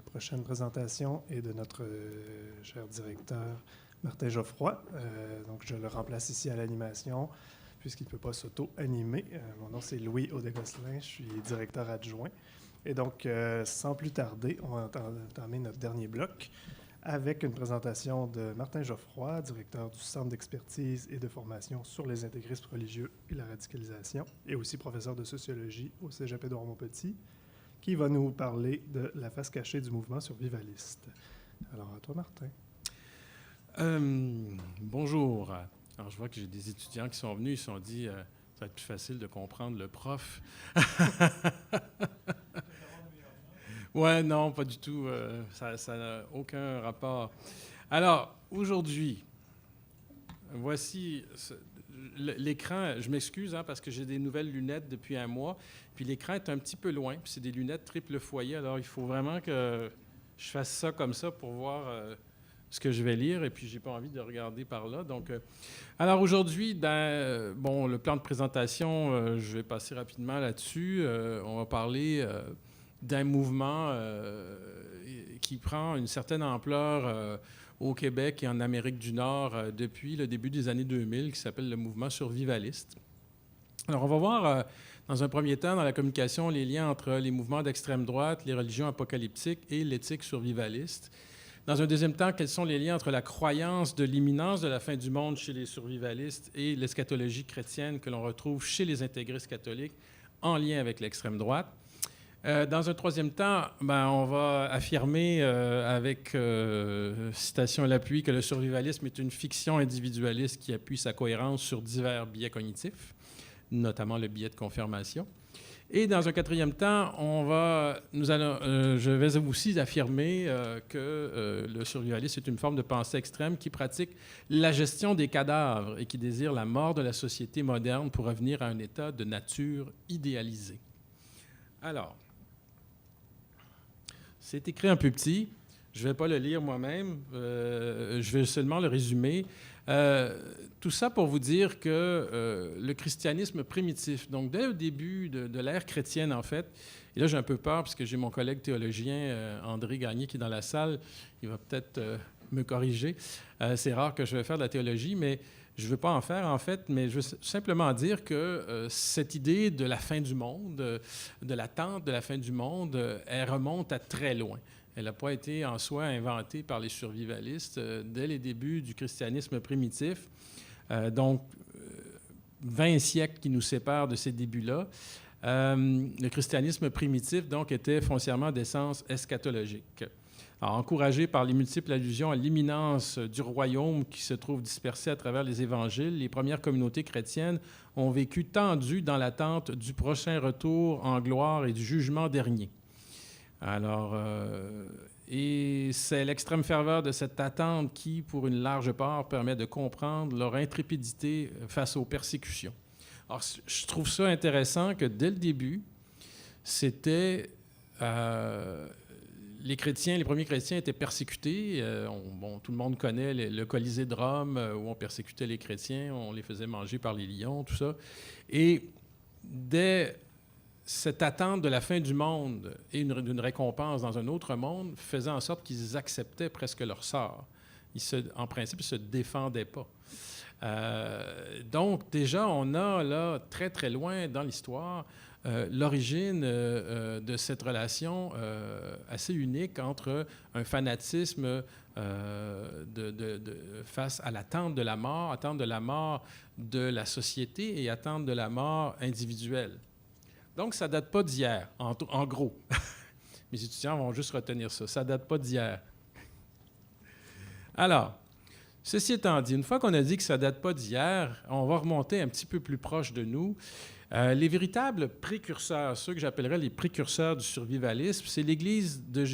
La prochaine présentation est de notre cher directeur Martin Geoffroy. Donc, je le remplace ici à l'animation puisqu'il ne peut pas s'auto-animer. Mon nom, c'est Louis Audé-Gosselin. Je suis directeur adjoint. Et donc, sans plus tarder, on va entamer notre dernier bloc avec une présentation de Martin Geoffroy, directeur du Centre d'expertise et de formation sur les intégristes religieux et la radicalisation, et aussi professeur de sociologie au Cégep Édouard-Montpetit, qui va nous parler de la face cachée du mouvement survivaliste. Alors, à toi, Martin. Bonjour. Alors, je vois que j'ai des étudiants qui sont venus, ils se sont dit ça va être plus facile de comprendre le prof. Ouais, non, pas du tout. Ça n'a aucun rapport. Alors, aujourd'hui, voici l'écran. Je m'excuse parce que j'ai des nouvelles lunettes depuis un mois. Puis l'écran est un petit peu loin. Puis c'est des lunettes triple foyer. Alors, il faut vraiment que je fasse ça comme ça pour voir ce que je vais lire. Et puis, j'ai pas envie de regarder par là. Donc, alors aujourd'hui, le plan de présentation, je vais passer rapidement là-dessus. On va parler d'un mouvement qui prend une certaine ampleur au Québec et en Amérique du Nord depuis le début des années 2000, qui s'appelle le mouvement survivaliste. Alors, on va voir, dans un premier temps, dans la communication, les liens entre les mouvements d'extrême droite, les religions apocalyptiques et l'éthique survivaliste. Dans un deuxième temps, quels sont les liens entre la croyance de l'imminence de la fin du monde chez les survivalistes et l'eschatologie chrétienne que l'on retrouve chez les intégristes catholiques en lien avec l'extrême droite. Dans un troisième temps, on va affirmer, avec citation à l'appui, que le survivalisme est une fiction individualiste qui appuie sa cohérence sur divers biais cognitifs, notamment le biais de confirmation. Et dans un quatrième temps, je vais aussi affirmer que le survivalisme est une forme de pensée extrême qui pratique la gestion des cadavres et qui désire la mort de la société moderne pour revenir à un état de nature idéalisée. Alors, c'est écrit un peu petit. Je ne vais pas le lire moi-même. Je vais seulement le résumer. Tout ça pour vous dire que le christianisme primitif, donc dès le début de l'ère chrétienne, en fait, et là j'ai un peu peur parce que j'ai mon collègue théologien, André Gagné, qui est dans la salle, il va peut-être me corriger. C'est rare que je vais faire de la théologie, mais je ne veux pas en faire, en fait, mais je veux simplement dire que cette idée de la fin du monde, de l'attente de la fin du monde, elle remonte à très loin. Elle n'a pas été en soi inventée par les survivalistes dès les débuts du christianisme primitif. Donc, 20 siècles qui nous séparent de ces débuts-là. Le christianisme primitif, donc, était foncièrement d'essence eschatologique. Alors, encouragé par les multiples allusions à l'imminence du royaume qui se trouve dispersé à travers les évangiles, les premières communautés chrétiennes ont vécu tendues dans l'attente du prochain retour en gloire et du jugement dernier. Alors, et c'est l'extrême ferveur de cette attente qui, pour une large part, permet de comprendre leur intrépidité face aux persécutions. Alors, je trouve ça intéressant que dès le début, c'était... les premiers chrétiens étaient persécutés. Tout le monde connaît le Colisée de Rome, où on persécutait les chrétiens, on les faisait manger par les lions, tout ça. Et dès cette attente de la fin du monde et d'une récompense dans un autre monde faisait en sorte qu'ils acceptaient presque leur sort. En principe, ils ne se défendaient pas. Donc, déjà, on a là, très, très loin dans l'histoire, l'origine de cette relation assez unique entre un fanatisme face à l'attente de la mort de la société et attente de la mort individuelle. Donc, ça ne date pas d'hier, en gros. Mes étudiants vont juste retenir ça. Ça ne date pas d'hier. Alors, ceci étant dit, une fois qu'on a dit que ça ne date pas d'hier, on va remonter un petit peu plus proche de nous. Les véritables précurseurs, ceux que j'appellerais les précurseurs du survivalisme, c'est l'Église de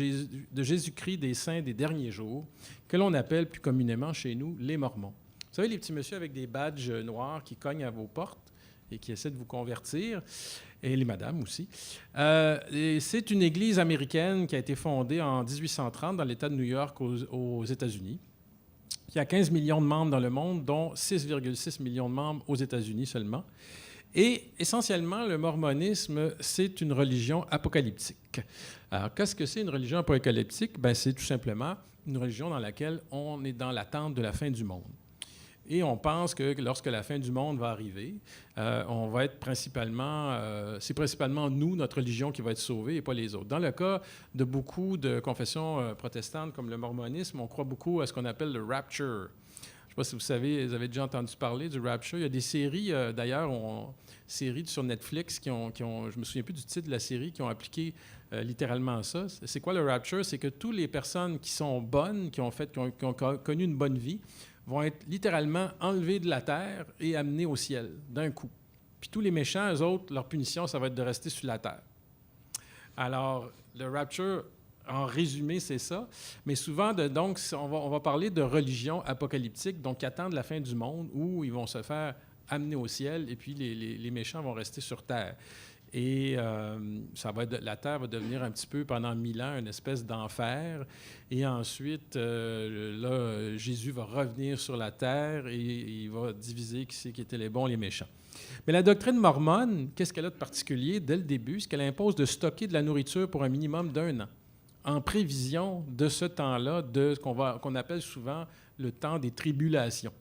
Jésus-Christ des Saints des derniers jours, que l'on appelle plus communément chez nous les Mormons. Vous savez, les petits messieurs avec des badges noirs qui cognent à vos portes et qui essaient de vous convertir, et les madames aussi. C'est une église américaine qui a été fondée en 1830 dans l'État de New York aux États-Unis. Il y a 15 millions de membres dans le monde, dont 6,6 millions de membres aux États-Unis seulement. Et essentiellement, le mormonisme, c'est une religion apocalyptique. Alors, qu'est-ce que c'est une religion apocalyptique? Bien, c'est tout simplement une religion dans laquelle on est dans l'attente de la fin du monde. Et on pense que lorsque la fin du monde va arriver, on va être principalement, c'est principalement nous, notre religion, qui va être sauvée et pas les autres. Dans le cas de beaucoup de confessions protestantes comme le mormonisme, on croit beaucoup à ce qu'on appelle le rapture. Je ne sais pas si vous savez, vous avez déjà entendu parler du rapture. Il y a des séries, d'ailleurs, séries sur Netflix qui ont, je ne me souviens plus du titre de la série, qui ont appliqué littéralement ça. C'est quoi le rapture? C'est que toutes les personnes qui sont bonnes, qui ont connu une bonne vie, vont être littéralement enlevés de la terre et amenés au ciel d'un coup. Puis tous les méchants, eux autres, leur punition, ça va être de rester sur la terre. Alors, le rapture, en résumé, c'est ça. Mais souvent, donc, on va parler de religion apocalyptique, donc qui attendent la fin du monde, où ils vont se faire amener au ciel et puis les méchants vont rester sur terre. Et la terre va devenir un petit peu, pendant 1000 ans, une espèce d'enfer. Et ensuite, là, Jésus va revenir sur la terre et il va diviser qui étaient les bons et les méchants. Mais la doctrine mormone, qu'est-ce qu'elle a de particulier dès le début? C'est qu'elle impose de stocker de la nourriture pour un minimum d'1 an, en prévision de ce temps-là, de ce qu'on appelle souvent le temps des tribulations.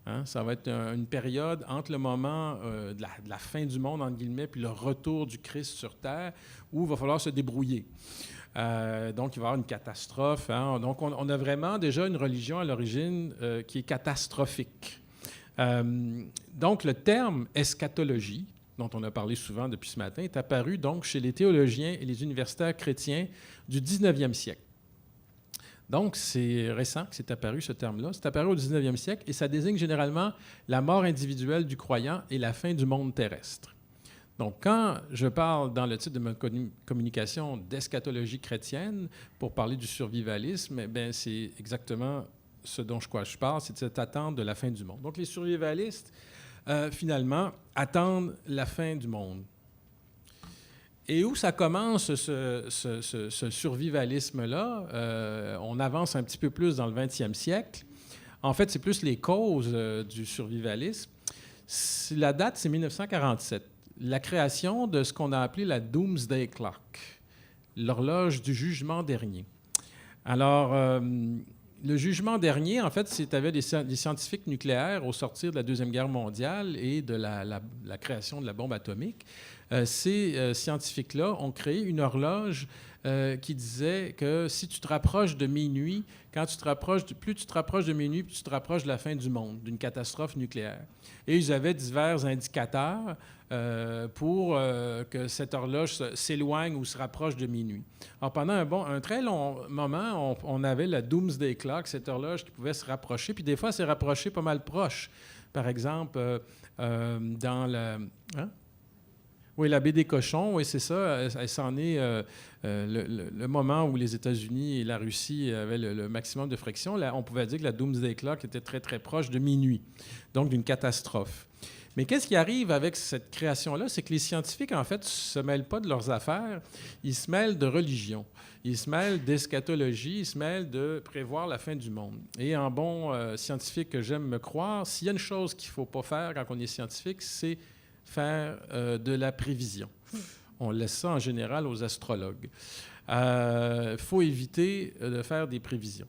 Hein? Ça va être une période entre le moment de la fin du monde, entre guillemets, puis le retour du Christ sur Terre, où il va falloir se débrouiller. Donc, il va y avoir une catastrophe. Hein? Donc, on a vraiment déjà une religion à l'origine qui est catastrophique. Donc, le terme eschatologie, dont on a parlé souvent depuis ce matin, est apparu donc chez les théologiens et les universitaires chrétiens du 19e siècle. Donc, c'est récent que c'est apparu, ce terme-là. C'est apparu au 19e siècle et ça désigne généralement la mort individuelle du croyant et la fin du monde terrestre. Donc, quand je parle dans le titre de ma communication d'eschatologie chrétienne pour parler du survivalisme, bien, c'est exactement ce dont je parle, c'est de cette attente de la fin du monde. Donc, les survivalistes, finalement, attendent la fin du monde. Et où ça commence, ce survivalisme-là? On avance un petit peu plus dans le 20e siècle. En fait, c'est plus les causes du survivalisme. La date, c'est 1947. La création de ce qu'on a appelé la Doomsday Clock, l'horloge du jugement dernier. Alors, le jugement dernier, en fait, c'était des scientifiques nucléaires au sortir de la Deuxième Guerre mondiale et de la création de la bombe atomique. Ces scientifiques-là ont créé une horloge qui disait que si tu te rapproches de minuit, plus tu te rapproches de minuit, plus tu te rapproches de la fin du monde, d'une catastrophe nucléaire. Et ils avaient divers indicateurs pour que cette horloge s'éloigne ou se rapproche de minuit. Alors, pendant un très long moment, on avait la Doomsday Clock, cette horloge qui pouvait se rapprocher, puis des fois, elle s'est rapprochée pas mal proche. Par exemple, dans la... Hein? Oui, la baie des Cochons, oui, c'est ça. Elle s'en est le moment où les États-Unis et la Russie avaient le maximum de friction. Là, on pouvait dire que la Doomsday Clock était très, très proche de minuit, donc d'une catastrophe. Mais qu'est-ce qui arrive avec cette création-là? C'est que les scientifiques, en fait, ne se mêlent pas de leurs affaires, ils se mêlent de religion, ils se mêlent d'eschatologie, ils se mêlent de prévoir la fin du monde. Et en bon scientifique que j'aime me croire, s'il y a une chose qu'il ne faut pas faire quand on est scientifique, c'est faire de la prévision. On laisse ça en général aux astrologues. Il faut éviter de faire des prévisions.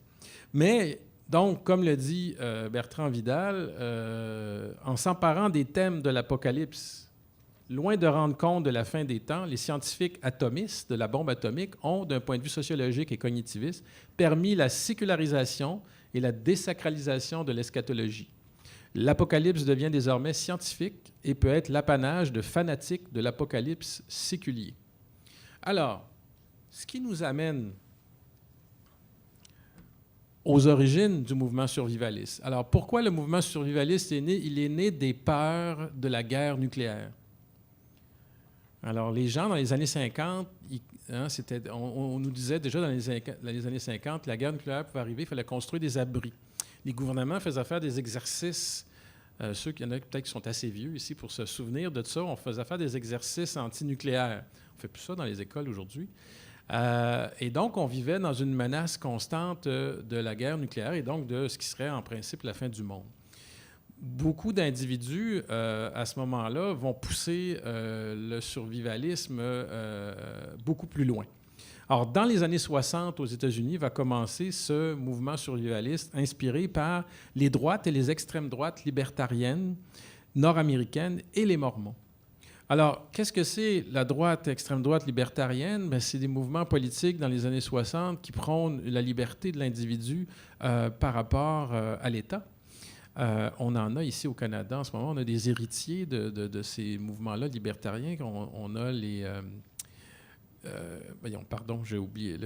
Mais, donc, comme le dit Bertrand Vidal, en s'emparant des thèmes de l'Apocalypse, loin de rendre compte de la fin des temps, les scientifiques atomistes de la bombe atomique ont, d'un point de vue sociologique et cognitiviste, permis la sécularisation et la désacralisation de l'eschatologie. L'Apocalypse devient désormais scientifique et peut être l'apanage de fanatiques de l'Apocalypse séculier. Alors, ce qui nous amène aux origines du mouvement survivaliste. Alors, pourquoi le mouvement survivaliste est né? Il est né des peurs de la guerre nucléaire. Alors, les gens, dans les années 50, on nous disait déjà dans les années 50, la guerre nucléaire pouvait arriver, il fallait construire des abris. Les gouvernements faisaient faire des exercices, ceux qui y en a peut-être qui sont assez vieux ici pour se souvenir de ça, on faisait faire des exercices antinucléaires. On ne fait plus ça dans les écoles aujourd'hui. Et donc, on vivait dans une menace constante de la guerre nucléaire et donc de ce qui serait en principe la fin du monde. beaucoup d'individus, à ce moment-là, vont pousser le survivalisme beaucoup plus loin. Alors, dans les années 60, aux États-Unis, va commencer ce mouvement survivaliste inspiré par les droites et les extrêmes droites libertariennes nord-américaines et les Mormons. Alors, qu'est-ce que c'est la droite, extrême droite libertarienne? Bien, c'est des mouvements politiques dans les années 60 qui prônent la liberté de l'individu par rapport à l'État. On en a ici au Canada en ce moment. On a des héritiers de ces mouvements-là libertariens. On a les... voyons, pardon, j'ai oublié.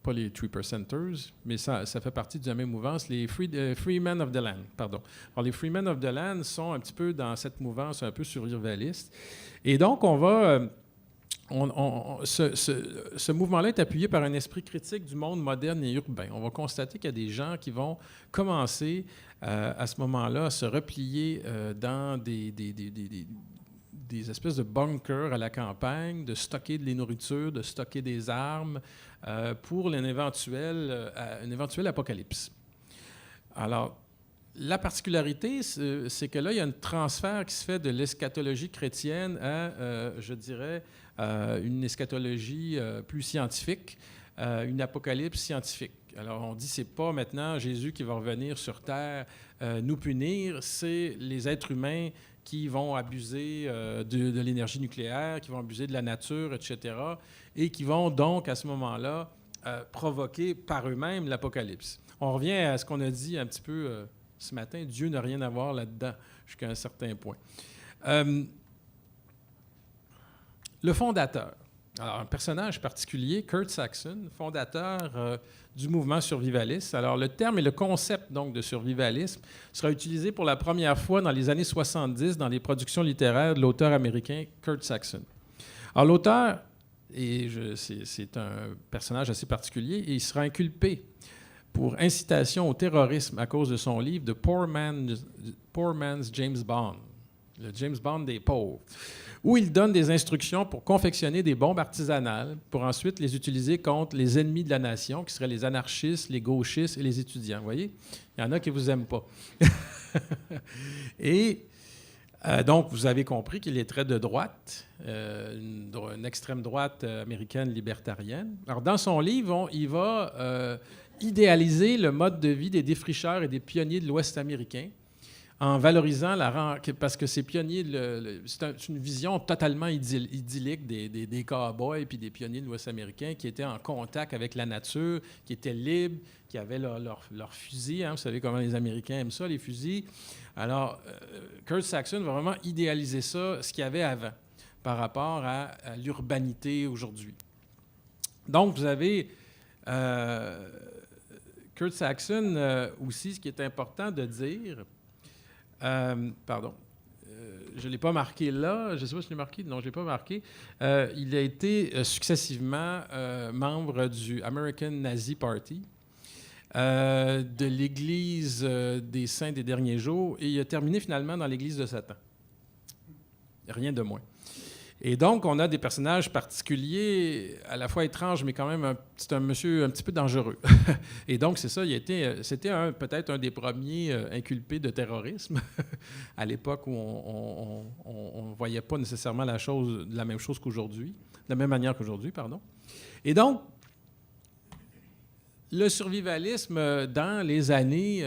Pas les Three Percenters, mais ça fait partie de la même mouvance, les Free Men of the Land, pardon. Alors, les Free Men of the Land sont un petit peu dans cette mouvance un peu survivaliste. Et donc, on va... ce mouvement-là est appuyé par un esprit critique du monde moderne et urbain. On va constater qu'il y a des gens qui vont commencer à ce moment-là à se replier dans des espèces de bunkers à la campagne, de stocker de la nourriture, de stocker des armes pour une éventuelle apocalypse. Alors, la particularité, c'est que là, il y a un transfert qui se fait de l'eschatologie chrétienne à, je dirais, une eschatologie plus scientifique, une apocalypse scientifique. Alors, on dit, c'est pas maintenant Jésus qui va revenir sur Terre nous punir, c'est les êtres humains qui vont abuser de l'énergie nucléaire, qui vont abuser de la nature, etc., et qui vont donc, à ce moment-là, provoquer par eux-mêmes l'apocalypse. On revient à ce qu'on a dit un petit peu ce matin, Dieu n'a rien à voir là-dedans, jusqu'à un certain point. Le fondateur. Alors, un personnage particulier, Kurt Saxon, fondateur du mouvement survivaliste. Alors, le terme et le concept donc de survivalisme sera utilisé pour la première fois dans les années 70 dans les productions littéraires de l'auteur américain Kurt Saxon. Alors, l'auteur, c'est un personnage assez particulier, et il sera inculpé pour incitation au terrorisme à cause de son livre « The Poor Man's James Bond », le James Bond des pauvres, où il donne des instructions pour confectionner des bombes artisanales pour ensuite les utiliser contre les ennemis de la nation, qui seraient les anarchistes, les gauchistes et les étudiants. Vous voyez? Il y en a qui ne vous aiment pas. Et donc, vous avez compris qu'il est très de droite, une extrême droite américaine libertarienne. Alors, dans son livre, il va idéaliser le mode de vie des défricheurs et des pionniers de l'Ouest américain, en valorisant parce que ces pionniers, c'est une vision totalement idyllique des cow-boys et des pionniers de l'Ouest américain qui étaient en contact avec la nature, qui étaient libres, qui avaient leur fusil. Hein, vous savez comment les Américains aiment ça, les fusils. Alors, Kurt Saxon va vraiment idéaliser ça, ce qu'il y avait avant, par rapport à l'urbanité aujourd'hui. Donc, vous avez Kurt Saxon aussi, ce qui est important de dire... pardon. Je ne l'ai pas marqué là. Je ne sais pas si je l'ai marqué. Non, je ne l'ai pas marqué. Il a été successivement membre du American Nazi Party, de l'Église des Saints des Derniers Jours, et il a terminé finalement dans l'Église de Satan. Rien de moins. Et donc, on a des personnages particuliers, à la fois étranges, mais quand même, c'est un monsieur un petit peu dangereux. Et donc, c'est ça, c'était peut-être un des premiers inculpés de terrorisme, à l'époque où on ne voyait pas nécessairement la même chose qu'aujourd'hui, de la même manière qu'aujourd'hui, pardon. Et donc, le survivalisme dans les années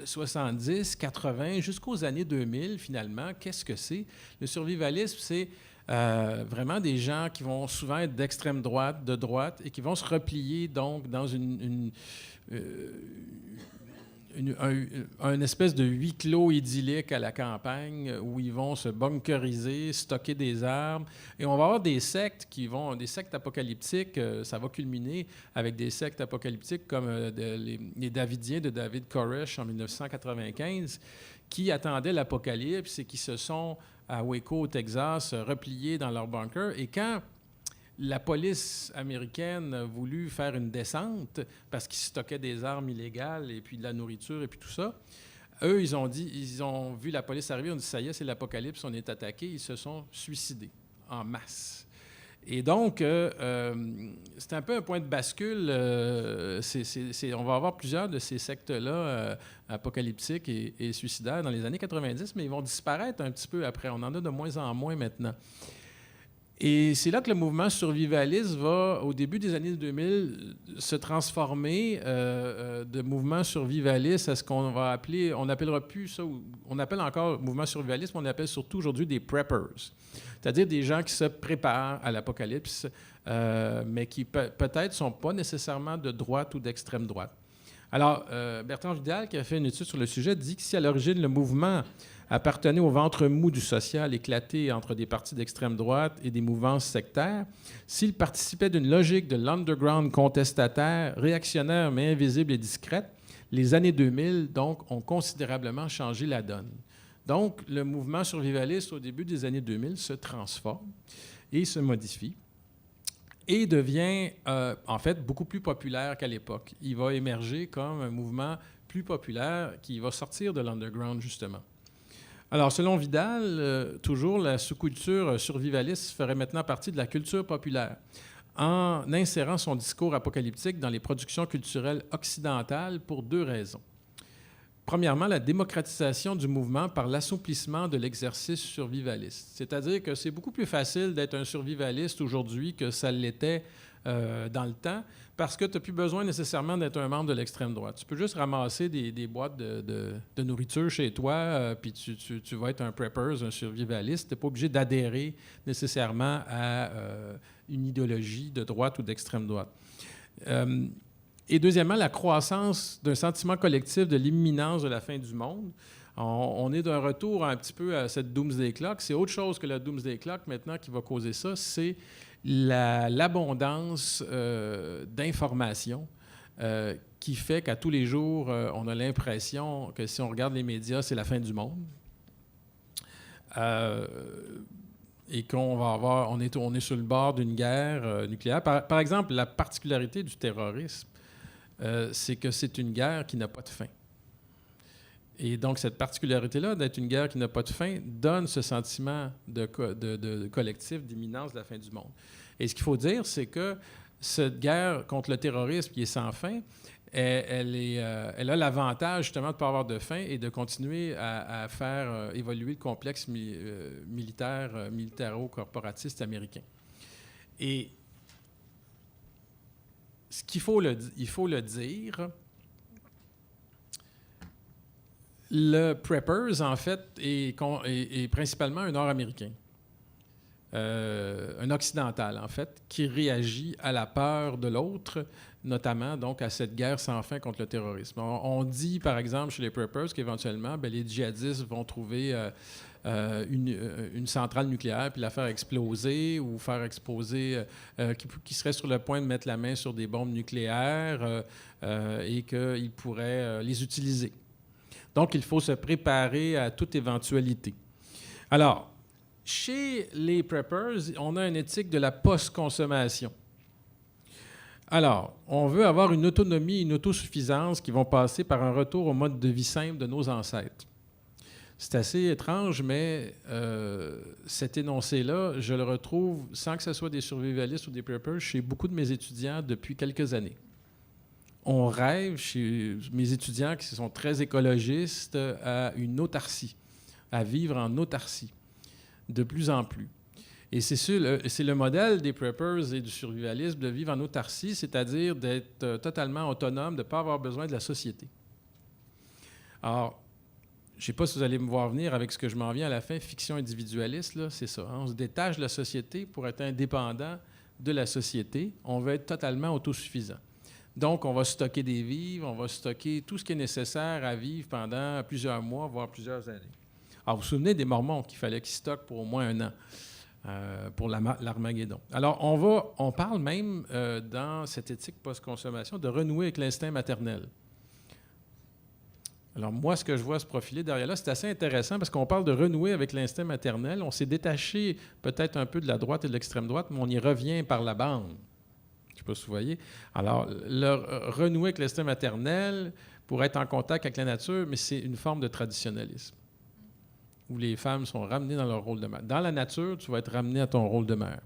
70, 80, jusqu'aux années 2000, finalement, qu'est-ce que c'est? Le survivalisme, c'est... vraiment des gens qui vont souvent être d'extrême droite, de droite, et qui vont se replier donc dans une espèce de huis clos idyllique à la campagne où ils vont se bunkeriser, stocker des armes. Et on va avoir des sectes des sectes apocalyptiques, ça va culminer avec des sectes apocalyptiques comme les Davidiens de David Koresh en 1995, qui attendaient l'apocalypse et qui se sont, à Waco, au Texas, repliés dans leur bunker. Et quand la police américaine a voulu faire une descente parce qu'ils stockaient des armes illégales et puis de la nourriture et puis tout ça, eux, ils ont vu la police arriver, ils ont dit « ça y est, c'est l'apocalypse, on est attaqué », ils se sont suicidés en masse. Et donc, c'est un peu un point de bascule. On va avoir plusieurs de ces sectes-là apocalyptiques et suicidaires dans les années 90, mais ils vont disparaître un petit peu après. On en a de moins en moins maintenant. Et c'est là que le mouvement survivaliste va, au début des années 2000, se transformer de mouvement survivaliste à ce qu'on va appeler, on n'appellera plus ça, on appelle encore mouvement survivaliste, mais on appelle surtout aujourd'hui des preppers. C'est-à-dire des gens qui se préparent à l'apocalypse, mais qui peut-être ne sont pas nécessairement de droite ou d'extrême droite. Alors, Bertrand Vidal, qui a fait une étude sur le sujet, dit que si à l'origine le mouvement appartenait au ventre mou du social éclaté entre des partis d'extrême droite et des mouvances sectaires, s'il participait d'une logique de l'underground contestataire, réactionnaire mais invisible et discrète, les années 2000, donc, ont considérablement changé la donne. Donc, le mouvement survivaliste, au début des années 2000, se transforme et se modifie et devient, en fait, beaucoup plus populaire qu'à l'époque. Il va émerger comme un mouvement plus populaire qui va sortir de l'underground, justement. Alors, selon Vidal, toujours, la sous-culture survivaliste ferait maintenant partie de la culture populaire, en insérant son discours apocalyptique dans les productions culturelles occidentales pour deux raisons. Premièrement, la démocratisation du mouvement par l'assouplissement de l'exercice survivaliste. C'est-à-dire que c'est beaucoup plus facile d'être un survivaliste aujourd'hui que ça l'était dans le temps, parce que tu n'as plus besoin nécessairement d'être un membre de l'extrême droite. Tu peux juste ramasser des boîtes de nourriture chez toi, puis tu vas être un prepper, un survivaliste. Tu n'es pas obligé d'adhérer nécessairement à une idéologie de droite ou d'extrême droite. Et deuxièmement, la croissance d'un sentiment collectif de l'imminence de la fin du monde. On est d'un retour un petit peu à cette Doomsday Clock. C'est autre chose que la Doomsday Clock maintenant qui va causer ça, c'est l'abondance d'informations qui fait qu'à tous les jours, on a l'impression que si on regarde les médias, c'est la fin du monde. Et qu'on va avoir, on est sur le bord d'une guerre nucléaire. Par exemple, la particularité du terrorisme, c'est que c'est une guerre qui n'a pas de fin. Et donc, cette particularité-là d'être une guerre qui n'a pas de fin donne ce sentiment de collectif, d'imminence de la fin du monde. Et ce qu'il faut dire, c'est que cette guerre contre le terrorisme qui est sans fin, elle a l'avantage justement de ne pas avoir de fin et de continuer à faire évoluer le complexe militaro-corporatiste américain. Et ce qu'il faut il faut le dire, le Preppers, en fait, est principalement un Nord-Américain, un occidental, en fait, qui réagit à la peur de l'autre, notamment donc à cette guerre sans fin contre le terrorisme. On dit, par exemple, chez les Preppers, qu'éventuellement, les djihadistes vont trouver une centrale nucléaire puis la faire exploser ou faire exploser, qui serait sur le point de mettre la main sur des bombes nucléaires et qu'ils pourraient les utiliser. Donc, il faut se préparer à toute éventualité. Alors, chez les preppers, on a une éthique de la post-consommation. Alors, on veut avoir une autonomie, une autosuffisance qui vont passer par un retour au mode de vie simple de nos ancêtres. C'est assez étrange, mais cet énoncé-là, je le retrouve, sans que ce soit des survivalistes ou des preppers, chez beaucoup de mes étudiants depuis quelques années. On rêve, chez mes étudiants qui sont très écologistes, à une autarcie, à vivre en autarcie, de plus en plus. Et c'est le modèle des preppers et du survivalisme de vivre en autarcie, c'est-à-dire d'être totalement autonome, de ne pas avoir besoin de la société. Alors, je ne sais pas si vous allez me voir venir avec ce que je m'en viens à la fin, fiction individualiste, là, c'est ça. Hein? On se détache de la société pour être indépendant de la société. On veut être totalement autosuffisant. Donc, on va stocker des vivres, on va stocker tout ce qui est nécessaire à vivre pendant plusieurs mois, voire plusieurs années. Alors, vous vous souvenez des Mormons qu'il fallait qu'ils stockent pour au moins 1 an pour l'Armageddon. Alors, on parle même dans cette éthique post-consommation de renouer avec l'instinct maternel. Alors, moi, ce que je vois se profiler derrière là, c'est assez intéressant parce qu'on parle de renouer avec l'instinct maternel. On s'est détaché peut-être un peu de la droite et de l'extrême droite, mais on y revient par la bande. Je ne sais pas si vous voyez. Alors, renouer avec l'instinct maternel pour être en contact avec la nature, mais c'est une forme de traditionnalisme où les femmes sont ramenées dans leur rôle de mère. Dans la nature, tu vas être ramené à ton rôle de mère.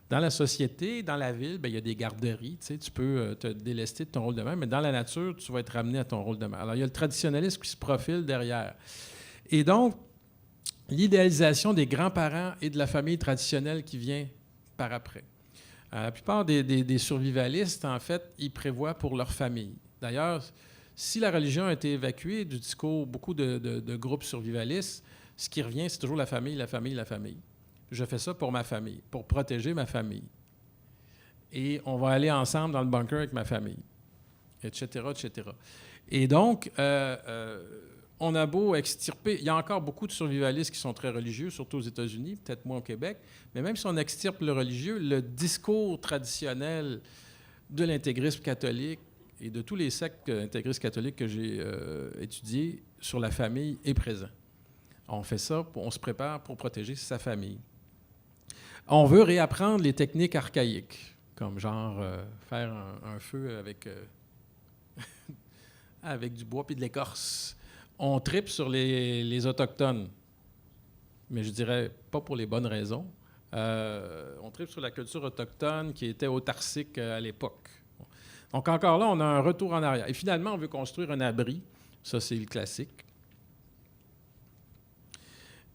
Dans la société, dans la ville, bien, il y a des garderies. Tu peux te délester de ton rôle de mère, mais dans la nature, tu vas être ramené à ton rôle de mère. Alors, il y a le traditionnalisme qui se profile derrière. Et donc, l'idéalisation des grands-parents et de la famille traditionnelle qui vient par après. La plupart des survivalistes, en fait, ils prévoient pour leur famille. D'ailleurs, si la religion a été évacuée du discours, beaucoup de groupes survivalistes, ce qui revient, c'est toujours la famille, la famille, la famille. Je fais ça pour ma famille, pour protéger ma famille. Et on va aller ensemble dans le bunker avec ma famille, etc., etc. Et donc, on a beau extirper... Il y a encore beaucoup de survivalistes qui sont très religieux, surtout aux États-Unis, peut-être moins au Québec, mais même si on extirpe le religieux, le discours traditionnel de l'intégrisme catholique et de tous les sectes intégristes catholiques que j'ai étudiés sur la famille est présent. On fait ça, on se prépare pour protéger sa famille. On veut réapprendre les techniques archaïques, comme genre faire un feu avec du bois puis de l'écorce. On tripe sur les Autochtones, mais je dirais pas pour les bonnes raisons. On tripe sur la culture autochtone qui était autarcique à l'époque. Donc encore là, on a un retour en arrière. Et finalement, on veut construire un abri. Ça, c'est le classique.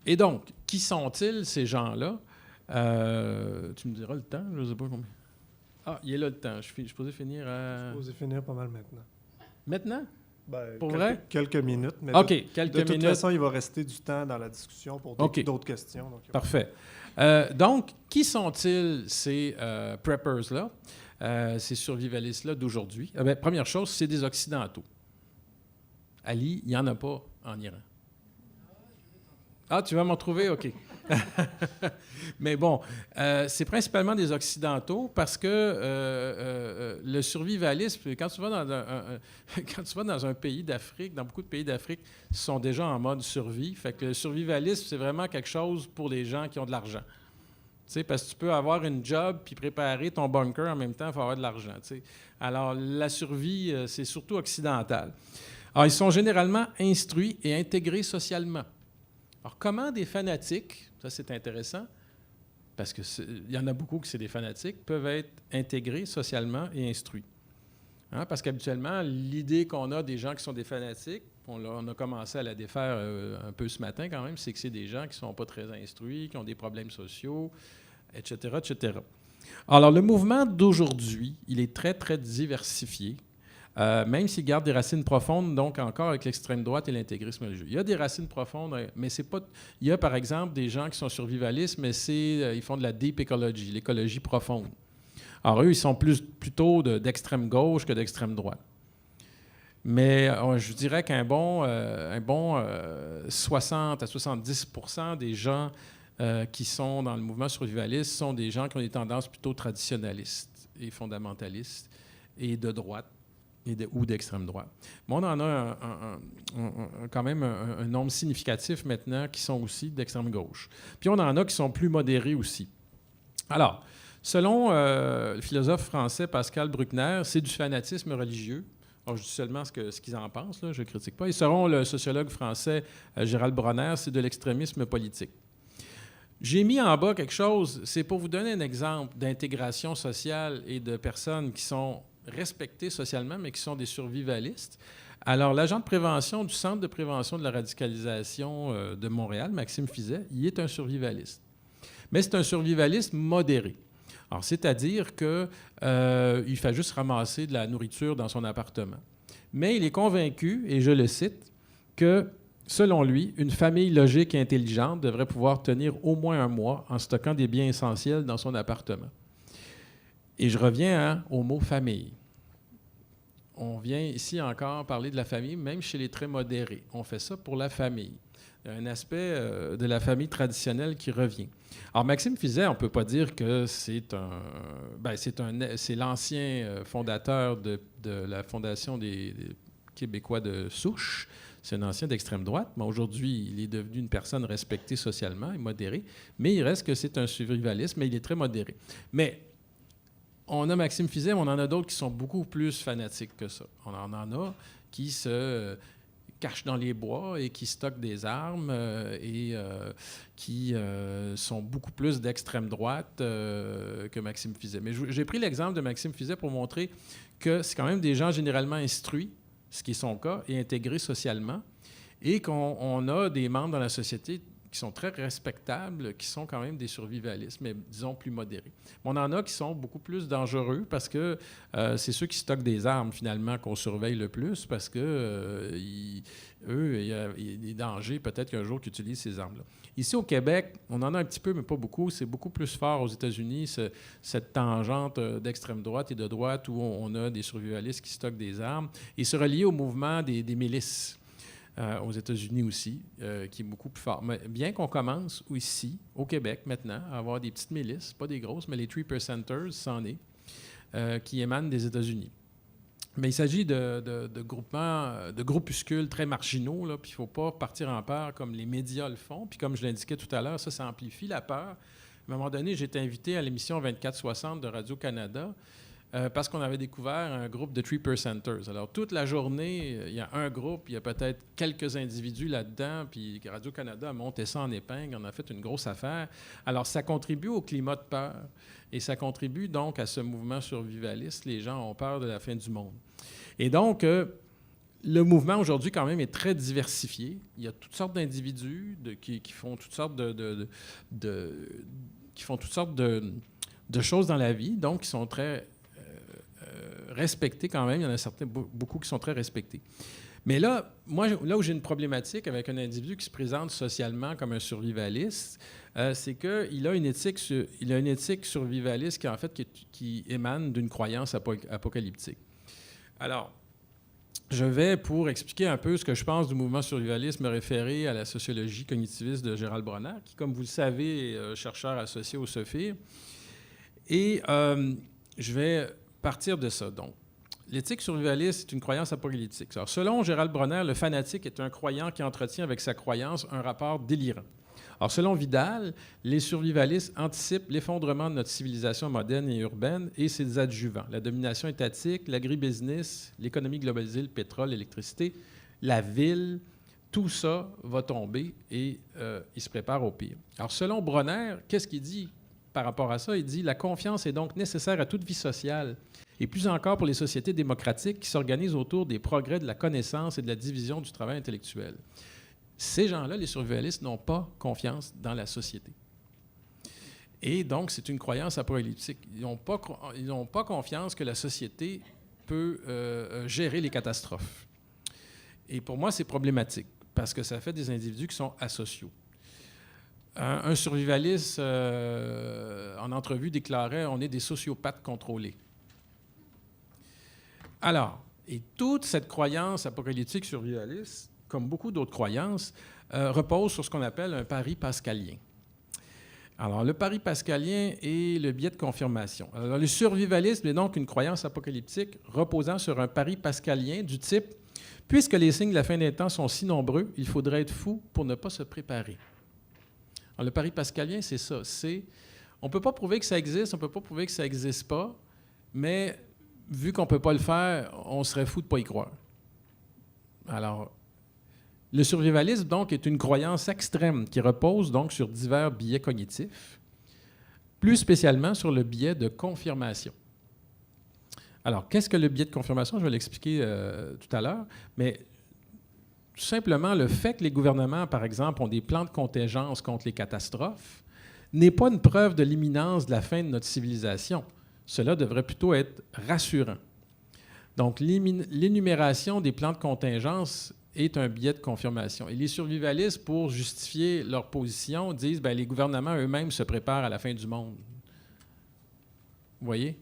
Et donc, qui sont-ils, ces gens-là? Tu me diras le temps, je ne sais pas combien. Ah, il est là le temps. Je suis supposé finir à... Je suis supposé finir pas mal maintenant. Maintenant? Ben, pour vrai? Quelques minutes. Mais OK, de toute façon, il va rester du temps dans la discussion pour d'autres questions. Donc, parfait. Donc, qui sont-ils, ces preppers-là, ces survivalistes-là d'aujourd'hui? Première chose, c'est des Occidentaux. Ali, il n'y en a pas en Iran. Ah, tu vas m'en trouver? OK. Mais bon, c'est principalement des Occidentaux parce que le survivalisme, quand tu vas dans un pays d'Afrique, dans beaucoup de pays d'Afrique, ils sont déjà en mode survie. Fait que le survivalisme, c'est vraiment quelque chose pour les gens qui ont de l'argent. Tu sais, parce que tu peux avoir une job puis préparer ton bunker en même temps, il faut avoir de l'argent. Tu sais. Alors, la survie, c'est surtout occidental. Alors, ils sont généralement instruits et intégrés socialement. Alors, comment des fanatiques, ça c'est intéressant, parce qu'il y en a beaucoup qui c'est des fanatiques, peuvent être intégrés socialement et instruits. Hein? Parce qu'habituellement, l'idée qu'on a des gens qui sont des fanatiques, on a commencé à la défaire un peu ce matin quand même, c'est que c'est des gens qui ne sont pas très instruits, qui ont des problèmes sociaux, etc., etc. Alors, le mouvement d'aujourd'hui, il est très, très diversifié. Même s'il garde des racines profondes, donc encore avec l'extrême droite et l'intégrisme religieux. Il y a des racines profondes, mais c'est pas... Il y a, par exemple, des gens qui sont survivalistes, mais ils font de la deep ecology, l'écologie profonde. Alors, eux, ils sont plutôt d'extrême gauche que d'extrême droite. Mais je dirais qu'un bon 60 à 70% des gens qui sont dans le mouvement survivaliste sont des gens qui ont des tendances plutôt traditionnalistes et fondamentalistes et de droite. Ou d'extrême droite. Mais on en a quand même un nombre significatif maintenant qui sont aussi d'extrême gauche. Puis on en a qui sont plus modérés aussi. Alors, selon le philosophe français Pascal Bruckner, c'est du fanatisme religieux. Alors, je dis seulement ce qu'ils en pensent, là, je ne critique pas. Et selon le sociologue français Gérald Bronner, c'est de l'extrémisme politique. J'ai mis en bas quelque chose, c'est pour vous donner un exemple d'intégration sociale et de personnes qui sont respectés socialement, mais qui sont des survivalistes. Alors, l'agent de prévention du Centre de prévention de la radicalisation de Montréal, Maxime Fizet, il est un survivaliste. Mais c'est un survivaliste modéré. Alors, c'est-à-dire qu'il fait juste ramasser de la nourriture dans son appartement. Mais il est convaincu, et je le cite, que, selon lui, une famille logique et intelligente devrait pouvoir tenir au moins un mois en stockant des biens essentiels dans son appartement. Et je reviens au mot « famille ». On vient ici encore parler de la famille, même chez les très modérés. On fait ça pour la famille. Il y a un aspect de la famille traditionnelle qui revient. Alors, Maxime Fizet, on ne peut pas dire que c'est l'ancien fondateur de la Fondation des Québécois de souche. C'est un ancien d'extrême droite, mais aujourd'hui, il est devenu une personne respectée socialement et modérée. Mais il reste que c'est un survivaliste, mais il est très modéré. Mais on a Maxime Fizet, mais on en a d'autres qui sont beaucoup plus fanatiques que ça. On en a qui cachent dans les bois et qui stockent des armes et qui sont beaucoup plus d'extrême droite que Maxime Fizet. Mais j'ai pris l'exemple de Maxime Fizet pour montrer que c'est quand même des gens généralement instruits, ce qui est son cas, et intégrés socialement, et qu'on a des membres dans la société qui sont très respectables, qui sont quand même des survivalistes, mais disons plus modérés. On en a qui sont beaucoup plus dangereux parce que c'est ceux qui stockent des armes, finalement, qu'on surveille le plus parce que eux, il y a des dangers peut-être qu'un jour qu'ils utilisent ces armes-là. Ici, au Québec, on en a un petit peu, mais pas beaucoup. C'est beaucoup plus fort aux États-Unis, cette tangente d'extrême droite et de droite où on a des survivalistes qui stockent des armes. Et se relier au mouvement des milices. Aux États-Unis aussi, qui est beaucoup plus fort. Mais bien qu'on commence ici, au Québec maintenant, à avoir des petites milices, pas des grosses, mais les 3%ers, c'en est, qui émanent des États-Unis. Mais il s'agit de groupements, de groupuscules très marginaux, là, puis il ne faut pas partir en peur comme les médias le font. Puis comme je l'indiquais tout à l'heure, ça amplifie la peur. À un moment donné, j'ai été invité à l'émission 24-60 de Radio-Canada, parce qu'on avait découvert un groupe de 3%ers. Alors, toute la journée, il y a un groupe, il y a peut-être quelques individus là-dedans, puis Radio-Canada a monté ça en épingle, on a fait une grosse affaire. Alors, ça contribue au climat de peur, et ça contribue donc à ce mouvement survivaliste. Les gens ont peur de la fin du monde. Et donc, le mouvement aujourd'hui, quand même, est très diversifié. Il y a toutes sortes d'individus qui font toutes sortes de choses dans la vie, donc qui sont très respectés quand même. Il y en a beaucoup qui sont très respectés. Mais là, moi, là où j'ai une problématique avec un individu qui se présente socialement comme un survivaliste, c'est qu'il a une éthique survivaliste qui, en fait, qui émane d'une croyance apocalyptique. Alors, je vais, pour expliquer un peu ce que je pense du mouvement survivaliste, me référer à la sociologie cognitiviste de Gérald Bronner, qui, comme vous le savez, est chercheur associé au SOFIR. Et je vais partir de ça. Donc, l'éthique survivaliste est une croyance apocalyptique. Alors, selon Gérald Bronner, le fanatique est un croyant qui entretient avec sa croyance un rapport délirant. Alors, selon Vidal, les survivalistes anticipent l'effondrement de notre civilisation moderne et urbaine et ses adjuvants, la domination étatique, l'agribusiness, l'économie globalisée, le pétrole, l'électricité, la ville, tout ça va tomber et il se prépare au pire. Alors, selon Bronner, qu'est-ce qu'il dit par rapport à ça? Il dit « La confiance est donc nécessaire à toute vie sociale, et plus encore pour les sociétés démocratiques qui s'organisent autour des progrès de la connaissance et de la division du travail intellectuel. » Ces gens-là, les survivalistes, n'ont pas confiance dans la société. Et donc, c'est une croyance apocalyptique. Ils n'ont pas confiance que la société peut gérer les catastrophes. Et pour moi, c'est problématique, parce que ça fait des individus qui sont asociaux. Un survivaliste, en entrevue, déclarait « On est des sociopathes contrôlés ». Alors, et toute cette croyance apocalyptique survivaliste, comme beaucoup d'autres croyances, repose sur ce qu'on appelle un pari pascalien. Alors, le pari pascalien est le biais de confirmation. Alors, le survivalisme est donc une croyance apocalyptique reposant sur un pari pascalien du type « Puisque les signes de la fin des temps sont si nombreux, il faudrait être fou pour ne pas se préparer. » Alors, le pari pascalien, c'est ça. On ne peut pas prouver que ça existe, on ne peut pas prouver que ça n'existe pas, mais vu qu'on ne peut pas le faire, on serait fou de ne pas y croire. Alors, le survivalisme, donc, est une croyance extrême qui repose donc sur divers biais cognitifs, plus spécialement sur le biais de confirmation. Alors, qu'est-ce que le biais de confirmation? Je vais l'expliquer tout à l'heure, mais tout simplement, le fait que les gouvernements, par exemple, ont des plans de contingence contre les catastrophes n'est pas une preuve de l'imminence de la fin de notre civilisation. Cela devrait plutôt être rassurant. Donc, l'énumération des plans de contingence est un biais de confirmation. Et les survivalistes, pour justifier leur position, disent « les gouvernements eux-mêmes se préparent à la fin du monde ». Vous voyez?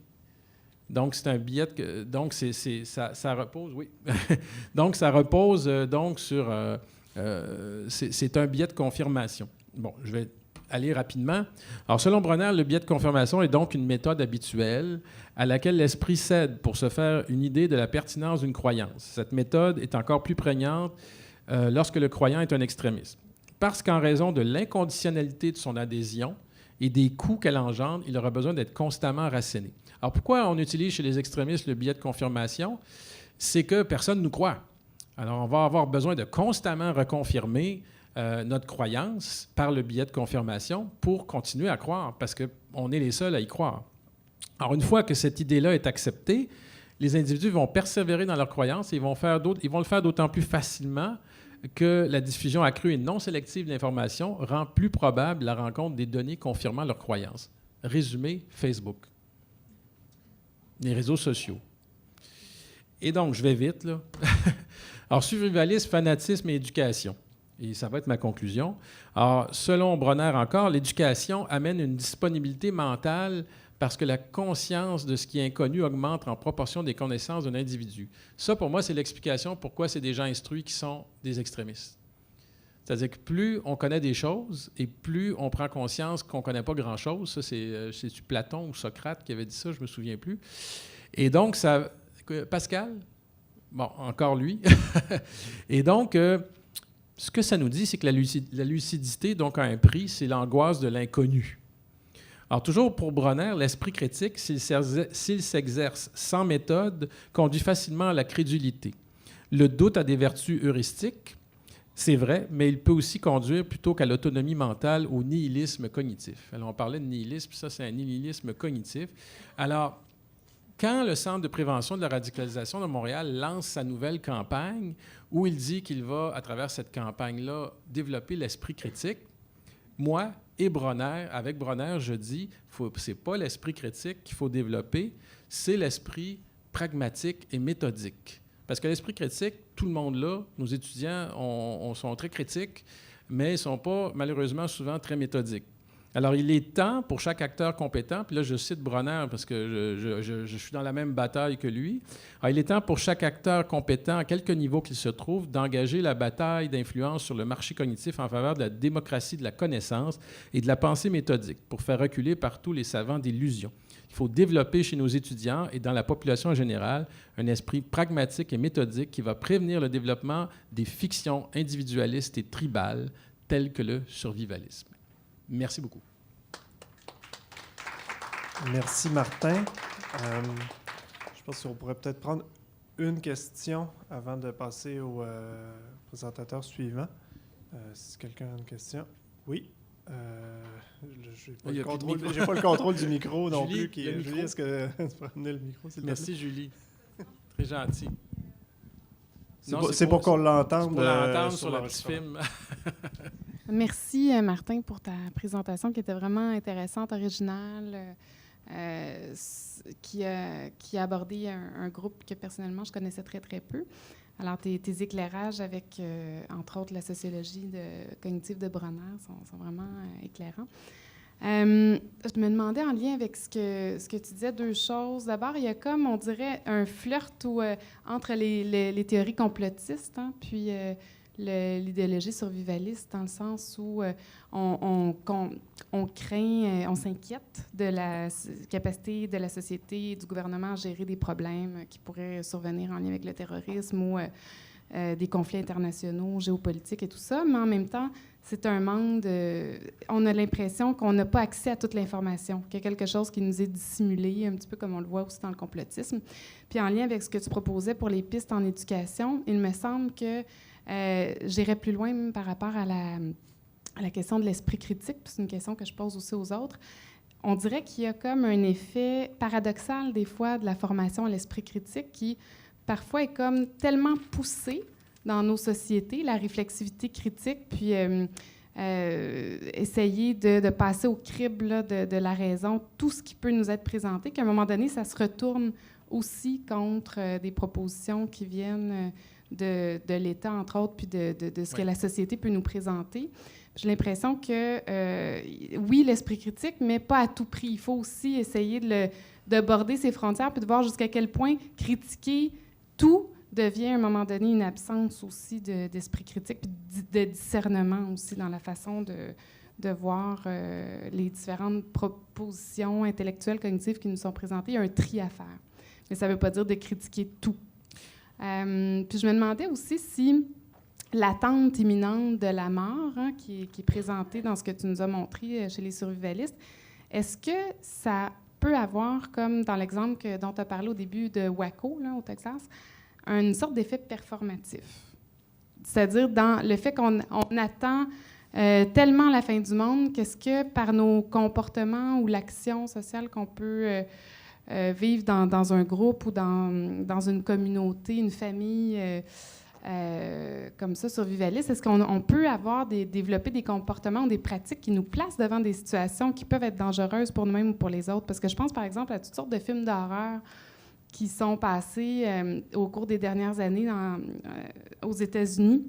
Donc, c'est un biais donc, ça repose... Oui. Donc, ça repose donc sur... c'est un biais de confirmation. Bon, je vais aller rapidement. Alors, selon Bronner, le biais de confirmation est donc une méthode habituelle à laquelle l'esprit cède pour se faire une idée de la pertinence d'une croyance. Cette méthode est encore plus prégnante lorsque le croyant est un extrémiste. Parce qu'en raison de l'inconditionnalité de son adhésion et des coûts qu'elle engendre, il aura besoin d'être constamment raciné. Alors, pourquoi on utilise chez les extrémistes le biais de confirmation? C'est que personne ne nous croit. Alors, on va avoir besoin de constamment reconfirmer notre croyance par le biais de confirmation pour continuer à croire, parce qu'on est les seuls à y croire. Alors, une fois que cette idée-là est acceptée, les individus vont persévérer dans leur croyance et ils vont le faire d'autant plus facilement que la diffusion accrue et non sélective d'informations rend plus probable la rencontre des données confirmant leur croyance. Résumé, Facebook. Les réseaux sociaux. Et donc, je vais vite, là. Alors, survivalisme, fanatisme et éducation. Et ça va être ma conclusion. Alors, selon Bronner encore, l'éducation amène une disponibilité mentale parce que la conscience de ce qui est inconnu augmente en proportion des connaissances d'un individu. Ça, pour moi, c'est l'explication pourquoi c'est des gens instruits qui sont des extrémistes. C'est-à-dire que plus on connaît des choses et plus on prend conscience qu'on ne connaît pas grand-chose. Ça, c'est Platon ou Socrate qui avait dit ça, je ne me souviens plus. Et donc, ça... Pascal? Bon, encore lui. Et donc, ce que ça nous dit, c'est que la lucidité, donc, a un prix, c'est l'angoisse de l'inconnu. Alors, toujours pour Bronner, l'esprit critique, s'il s'exerce sans méthode, conduit facilement à la crédulité. Le doute a des vertus heuristiques, c'est vrai, mais il peut aussi conduire plutôt qu'à l'autonomie mentale, au nihilisme cognitif. Alors, on parlait de nihilisme, ça, c'est un nihilisme cognitif. Alors, quand le Centre de prévention de la radicalisation de Montréal lance sa nouvelle campagne, où il dit qu'il va, à travers cette campagne-là, développer l'esprit critique, moi et Bronner, avec Bronner, je dis, ce n'est pas l'esprit critique qu'il faut développer, c'est l'esprit pragmatique et méthodique. Parce que l'esprit critique, tout le monde là, nos étudiants sont très critiques, mais ils ne sont pas, malheureusement, souvent très méthodiques. Alors, il est temps pour chaque acteur compétent, puis là, je cite Bronner parce que je suis dans la même bataille que lui. Alors, il est temps pour chaque acteur compétent, à quelque niveau qu'il se trouve, d'engager la bataille d'influence sur le marché cognitif en faveur de la démocratie de la connaissance et de la pensée méthodique pour faire reculer partout les savants d'illusions. Il faut développer chez nos étudiants et dans la population en général un esprit pragmatique et méthodique qui va prévenir le développement des fictions individualistes et tribales telles que le survivalisme. Merci beaucoup. Merci, Martin. Je pense qu'on pourrait peut-être prendre une question avant de passer au présentateur suivant. Si quelqu'un a une question. Oui. Je n'ai pas le contrôle du micro non Julie, plus. Julie, est-ce que tu peux amener le micro? Merci, Julie. Très gentil. C'est pour qu'on l'entende. Pour l'entendre sur le petit film. Merci, Martin, pour ta présentation qui était vraiment intéressante, originale, qui a abordé un groupe que personnellement je connaissais très, très peu. Alors, tes éclairages avec, entre autres, la sociologie cognitive de Bronner sont vraiment éclairants. Je me demandais, en lien avec ce que tu disais, deux choses. D'abord, il y a comme, on dirait, un flirt entre les théories complotistes, hein, puis l'idéologie survivaliste, dans le sens où on craint, on s'inquiète de la capacité de la société et du gouvernement à gérer des problèmes qui pourraient survenir en lien avec le terrorisme ou des conflits internationaux, géopolitiques et tout ça, mais en même temps, c'est un monde... on a l'impression qu'on n'a pas accès à toute l'information, qu'il y a quelque chose qui nous est dissimulé, un petit peu comme on le voit aussi dans le complotisme. Puis en lien avec ce que tu proposais pour les pistes en éducation, il me semble que j'irais plus loin même par rapport à la question de l'esprit critique, puis c'est une question que je pose aussi aux autres. On dirait qu'il y a comme un effet paradoxal des fois de la formation à l'esprit critique qui parfois est comme tellement poussée dans nos sociétés, la réflexivité critique, puis essayer de passer au crible là, de la raison, tout ce qui peut nous être présenté, qu'à un moment donné, ça se retourne aussi contre des propositions qui viennent de l'État, entre autres, puis de ce que la société peut nous présenter. J'ai l'impression que, oui, l'esprit critique, mais pas à tout prix. Il faut aussi essayer de border ses frontières puis de voir jusqu'à quel point critiquer tout devient, à un moment donné, une absence aussi d'esprit critique puis de discernement aussi dans la façon de voir les différentes propositions intellectuelles, cognitives qui nous sont présentées. Il y a un tri à faire. Mais ça ne veut pas dire de critiquer tout. Puis je me demandais aussi si l'attente imminente de la mort, hein, qui est présentée dans ce que tu nous as montré chez les survivalistes, est-ce que ça peut avoir, comme dans l'exemple dont tu as parlé au début de Waco, là, au Texas, une sorte d'effet performatif? C'est-à-dire dans le fait qu'on attend tellement la fin du monde, qu'est-ce que par nos comportements ou l'action sociale qu'on peut vivre dans un groupe ou dans une communauté, une famille comme ça, survivaliste, est-ce qu'on peut développer des comportements ou des pratiques qui nous placent devant des situations qui peuvent être dangereuses pour nous-mêmes ou pour les autres? Parce que je pense, par exemple, à toutes sortes de films d'horreur qui sont passés au cours des dernières années aux États-Unis,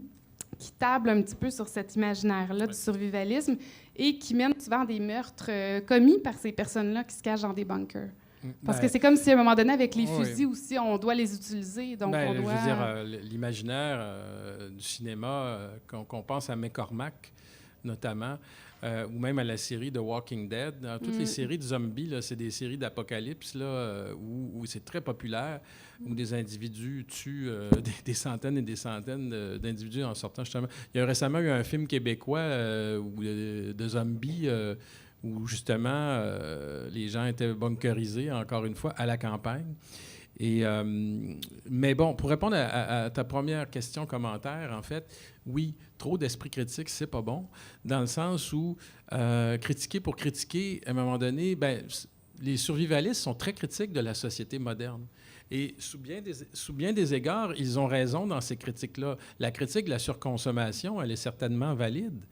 qui tablent un petit peu sur cet imaginaire-là du survivalisme et qui mènent souvent à des meurtres commis par ces personnes-là qui se cachent dans des bunkers. Parce que c'est comme si, à un moment donné, avec les fusils aussi, on doit les utiliser. Donc on doit... Je veux dire, l'imaginaire du cinéma, qu'on pense à McCormack, notamment, ou même à la série The Walking Dead. Dans toutes les séries de zombies, là, c'est des séries d'apocalypse là, où c'est très populaire, où des individus tuent des centaines et des centaines d'individus en sortant, justement. Il y a récemment eu un film québécois de zombies où, justement, les gens étaient bunkerisés, encore une fois, à la campagne. Mais bon, pour répondre à ta première question, commentaire, en fait, oui, trop d'esprit critique, c'est pas bon, dans le sens où critiquer pour critiquer, à un moment donné, les survivalistes sont très critiques de la société moderne. Et sous bien des égards, ils ont raison dans ces critiques-là. La critique de la surconsommation, elle est certainement valide.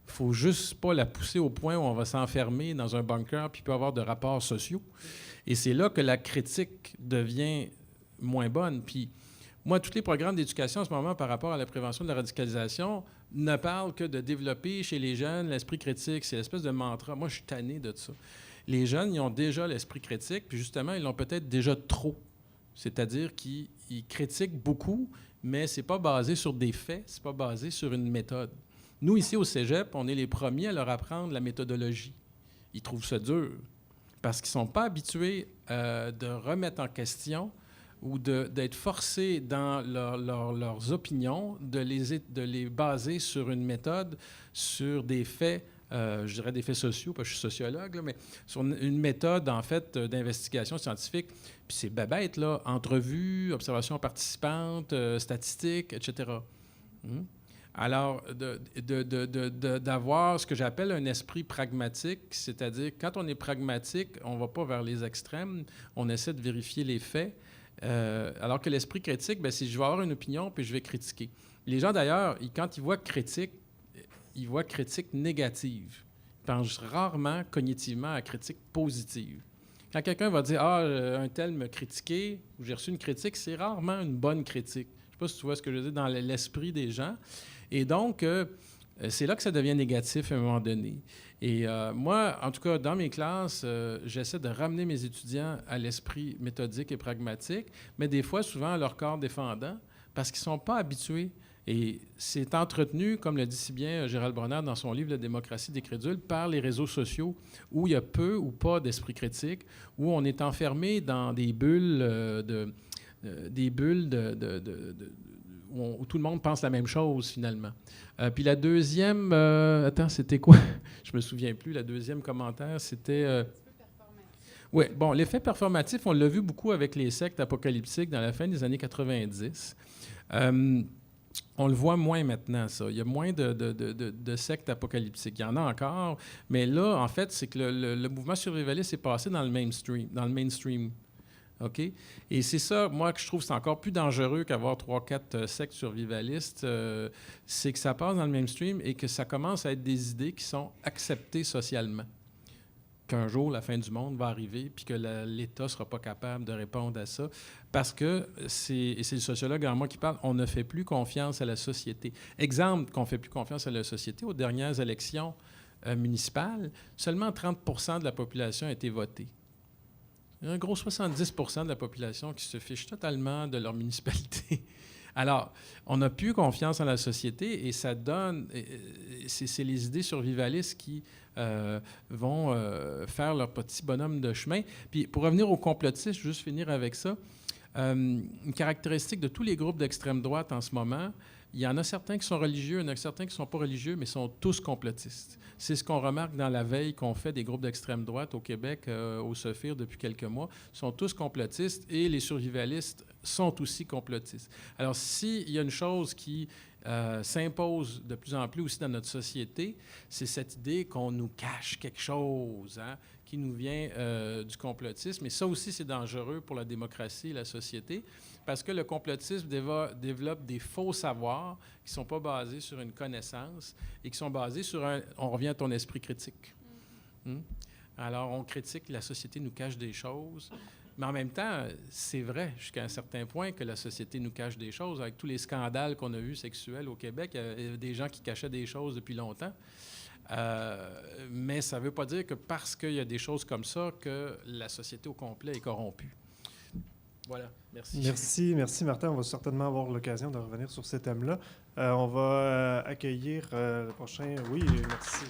Il ne faut juste pas la pousser au point où on va s'enfermer dans un bunker puis il peut y avoir de rapports sociaux. Et c'est là que la critique devient moins bonne. Puis moi, tous les programmes d'éducation en ce moment par rapport à la prévention de la radicalisation ne parlent que de développer chez les jeunes l'esprit critique. C'est l'espèce de mantra. Moi, je suis tanné de ça. Les jeunes, ils ont déjà l'esprit critique, puis justement, ils l'ont peut-être déjà trop. C'est-à-dire qu'ils critiquent beaucoup, mais ce n'est pas basé sur des faits, ce n'est pas basé sur une méthode. Nous, ici, au Cégep, on est les premiers à leur apprendre la méthodologie. Ils trouvent ça dur parce qu'ils ne sont pas habitués de remettre en question ou d'être forcés dans leurs opinions, de les baser sur une méthode, sur des faits, je dirais des faits sociaux, parce que je suis sociologue, là, mais sur une méthode, en fait, d'investigation scientifique. Puis c'est bête, là, entrevues, observations participantes, statistiques, etc. Alors, d'avoir ce que j'appelle un esprit pragmatique, c'est-à-dire quand on est pragmatique, on ne va pas vers les extrêmes, on essaie de vérifier les faits, alors que l'esprit critique, c'est je vais avoir une opinion puis je vais critiquer. Les gens, d'ailleurs, quand ils voient critique, ils voient critique négative. Ils pensent rarement cognitivement à critique positive. Quand quelqu'un va dire « Ah, un tel me critiqué » ou « J'ai reçu une critique », c'est rarement une bonne critique. Je ne sais pas si tu vois ce que je veux dire dans l'esprit des gens. Et donc, c'est là que ça devient négatif à un moment donné. Et moi, en tout cas, dans mes classes, j'essaie de ramener mes étudiants à l'esprit méthodique et pragmatique, mais des fois, souvent, à leur corps défendant, parce qu'ils ne sont pas habitués. Et c'est entretenu, comme le dit si bien Gérald Bronner dans son livre « La démocratie des crédules », par les réseaux sociaux, où il y a peu ou pas d'esprit critique, où on est enfermé dans des bulles où tout le monde pense la même chose, finalement. Puis la deuxième... attends, c'était quoi? Je me souviens plus. La deuxième commentaire, c'était... Oui, bon, l'effet performatif, on l'a vu beaucoup avec les sectes apocalyptiques dans la fin des années 90. On le voit moins maintenant, ça. Il y a moins de sectes apocalyptiques. Il y en a encore, mais là, en fait, c'est que le mouvement survivaliste est passé dans le mainstream. OK? Et c'est ça, moi, que je trouve que c'est encore plus dangereux qu'avoir 3-4 sectes survivalistes. C'est que ça passe dans le mainstream et que ça commence à être des idées qui sont acceptées socialement. Qu'un jour, la fin du monde va arriver puis que l'État ne sera pas capable de répondre à ça. Parce que, et c'est le sociologue en moi qui parle, on ne fait plus confiance à la société. Exemple qu'on ne fait plus confiance à la société, aux dernières élections municipales, seulement 30 % de la population a été votée. Il y a un gros 70 % de la population qui se fiche totalement de leur municipalité. Alors, on n'a plus confiance en la société et ça donne... C'est les idées survivalistes qui vont faire leur petit bonhomme de chemin. Puis, pour revenir aux complotistes, je vais juste finir avec ça. Une caractéristique de tous les groupes d'extrême droite en ce moment, il y en a certains qui sont religieux, il y en a certains qui ne sont pas religieux, mais sont tous complotistes. C'est ce qu'on remarque dans la veille qu'on fait des groupes d'extrême droite au Québec, au Sophir, depuis quelques mois. Ils sont tous complotistes et les survivalistes sont aussi complotistes. Alors, s'il y a une chose qui s'impose de plus en plus aussi dans notre société, c'est cette idée qu'on nous cache quelque chose, hein, qui nous vient du complotisme. Et ça aussi, c'est dangereux pour la démocratie et la société, parce que le complotisme développe des faux savoirs qui ne sont pas basés sur une connaissance et qui sont basés sur on revient à ton esprit critique. Alors, on critique, la société nous cache des choses. Mais en même temps, c'est vrai jusqu'à un certain point que la société nous cache des choses. Avec tous les scandales qu'on a vus sexuels au Québec, il y a des gens qui cachaient des choses depuis longtemps. Mais ça ne veut pas dire que parce qu'il y a des choses comme ça, que la société au complet est corrompue. Voilà, merci. Merci Martin. On va certainement avoir l'occasion de revenir sur ces thèmes-là. On va accueillir le prochain... Oui, merci.